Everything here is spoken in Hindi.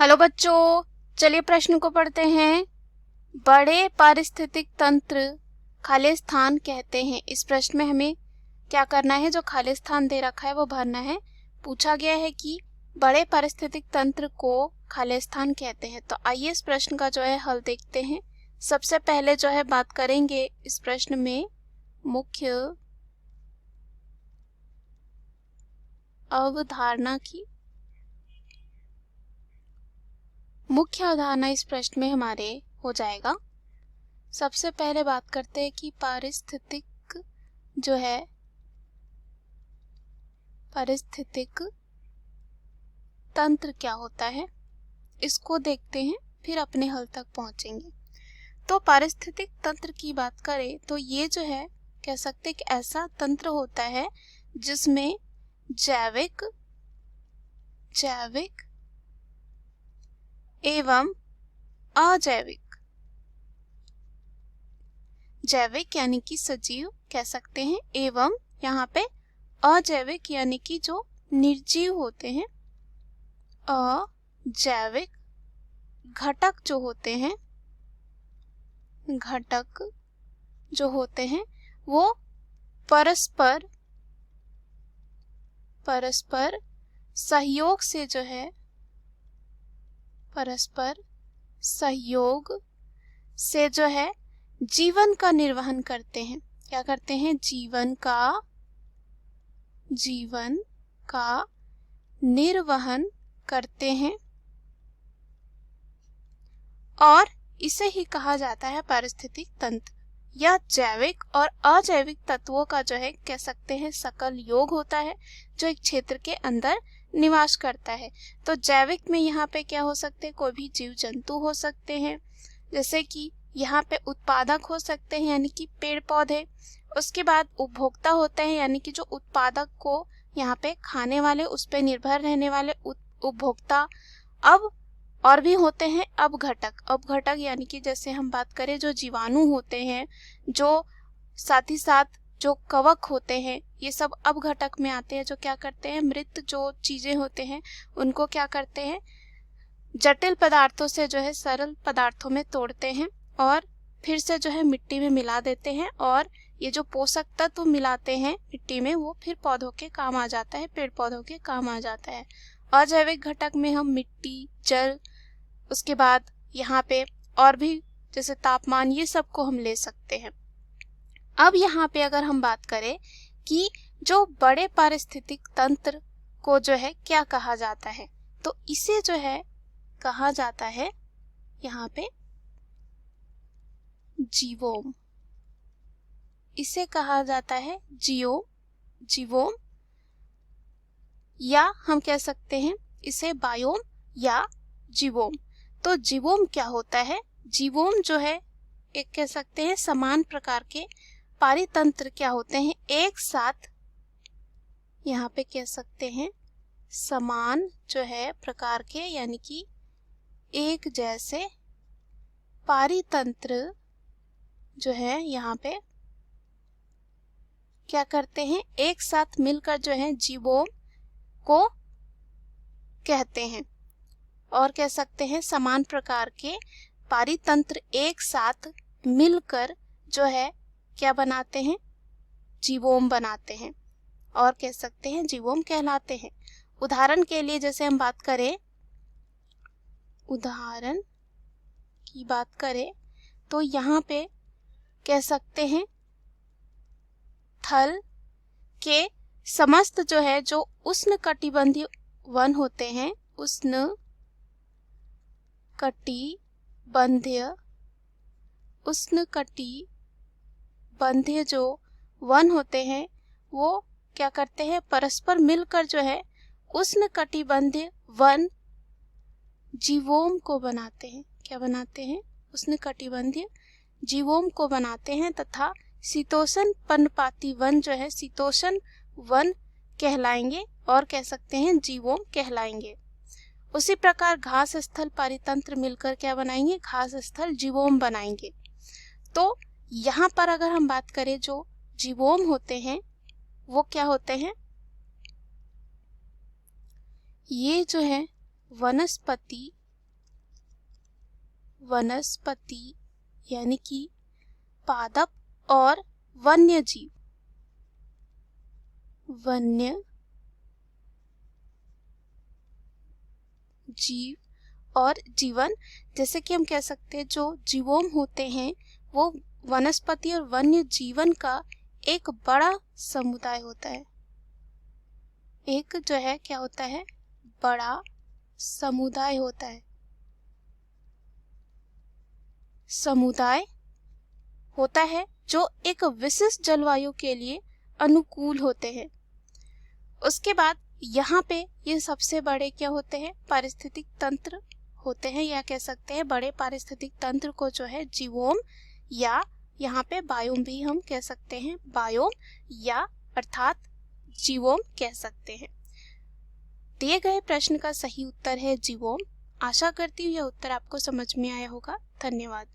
हेलो बच्चों, चलिए प्रश्न को पढ़ते हैं। बड़े पारिस्थितिक तंत्र खाली स्थान कहते हैं। इस प्रश्न में हमें क्या करना है, जो खाली स्थान दे रखा है वो भरना है। पूछा गया है कि बड़े पारिस्थितिक तंत्र को खाली स्थान कहते हैं। तो आइए इस प्रश्न का जो है हल देखते हैं। सबसे पहले जो है बात करेंगे इस प्रश्न में मुख्य अवधारणा की। मुख्य अवधारणा इस प्रश्न में हमारे हो जाएगा। सबसे पहले बात करते हैं कि पारिस्थितिक जो है पारिस्थितिक तंत्र क्या होता है, इसको देखते हैं, फिर अपने हल तक पहुंचेंगे। तो पारिस्थितिक तंत्र की बात करें तो ये जो है कह सकते हैं कि ऐसा तंत्र होता है जिसमें जैविक एवं अजैविक, जैविक यानी कि सजीव कह सकते हैं, एवं यहाँ पे अजैविक यानी कि जो निर्जीव होते हैं, अजैविक घटक जो होते हैं वो परस्पर सहयोग से जो है जीवन का निर्वहन करते हैं। क्या करते हैं? जीवन का निर्वहन करते हैं, और इसे ही कहा जाता है पारिस्थितिक तंत्र। यह जैविक और अजैविक तत्वों का जो है कह सकते हैं सकल योग होता है, जो एक क्षेत्र के अंदर निवास करता है। तो जैविक में यहाँ पे क्या हो सकते हैं? कोई भी जीव जंतु हो सकते हैं, जैसे कि यहाँ पे उत्पादक हो सकते हैं यानी कि पेड़ पौधे। उसके बाद उपभोक्ता होते हैं यानी कि जो उत्पादक को यहाँ पे खाने वाले, उस पे निर्भर रहने वाले उपभोक्ता। अब और भी होते हैं अपघटक यानी कि जैसे हम बात करें जो जीवाणु होते हैं, जो साथ ही साथ जो कवक होते हैं, ये सब अपघटक में आते हैं। जो क्या करते हैं? मृत जो चीजें होते हैं उनको क्या करते हैं? जटिल पदार्थों से जो है सरल पदार्थों में तोड़ते हैं और फिर से जो है मिट्टी में मिला देते हैं, और ये जो पोषक तत्व मिलाते हैं मिट्टी में वो फिर पौधों के काम आ जाता है, पेड़ पौधों के काम आ जाता है। अजैविक घटक में हम मिट्टी, जल, उसके बाद यहाँ पे और भी जैसे तापमान, ये सब को हम ले सकते हैं। अब यहाँ पे अगर हम बात करें कि जो बड़े पारिस्थितिक तंत्र को जो है क्या कहा जाता है, तो इसे जो है कहा जाता है यहाँ पे जीवोम। इसे कहा जाता है जीवोम, या हम कह सकते हैं इसे बायोम या जीवोम। तो जीवोम क्या होता है? जीवोम जो है एक कह सकते हैं समान प्रकार के पारितंत्र क्या होते हैं, एक साथ यहाँ पे कह सकते हैं समान जो है प्रकार के यानी कि एक जैसे पारितंत्र जो है यहाँ पे क्या करते हैं, एक साथ मिलकर जो है जीवों को कहते हैं। और कह सकते हैं समान प्रकार के पारितंत्र एक साथ मिलकर जो है क्या बनाते हैं? जीवोम बनाते हैं, और कह सकते हैं जीवोम कहलाते हैं। उदाहरण के लिए जैसे हम उदाहरण की बात करें तो यहाँ पे कह सकते हैं थल के समस्त जो है जो उष्णकटिबंधीय वन होते हैं, उष्णकटिबंधीय जो वन होते हैं वो क्या करते हैं? परस्पर मिलकर जो है उष्णकटिबंधीय वन जीवोम को बनाते हैं। क्या बनाते हैं? उष्णकटिबंधीय जीवोम को बनाते हैं, तथा शीतोष्ण पर्णपाती वन जो है शीतोष्ण वन कहलाएंगे, और कह सकते हैं जीवोम कहलाएंगे। उसी प्रकार घास स्थल पारितंत्र मिलकर क्या बनाएंगे? घास स्थल जीवोम बनाएंगे। तो यहाँ पर अगर हम बात करें जो जीवोम होते हैं वो क्या होते हैं? ये जो है वनस्पति वनस्पति यानी कि पादप और वन्य जीव। वन्य जीव और जीवन, जैसे कि हम कह सकते हैं जो जीवोम होते हैं वो वनस्पति और वन्य जीवन का एक बड़ा समुदाय होता है। एक जो है क्या होता है, बड़ा समुदाय होता है। समुदाय होता है जो एक विशिष्ट जलवायु के लिए अनुकूल होते हैं। उसके बाद यहाँ पे ये सबसे बड़े क्या होते हैं, पारिस्थितिक तंत्र होते हैं, या कह सकते हैं बड़े पारिस्थितिक तंत्र को जो है जीवोम या यहाँ पे बायोम भी हम कह सकते हैं, बायोम या अर्थात जीवोम कह सकते हैं। दिए गए प्रश्न का सही उत्तर है जीवोम। आशा करती हूँ यह उत्तर आपको समझ में आया होगा। धन्यवाद।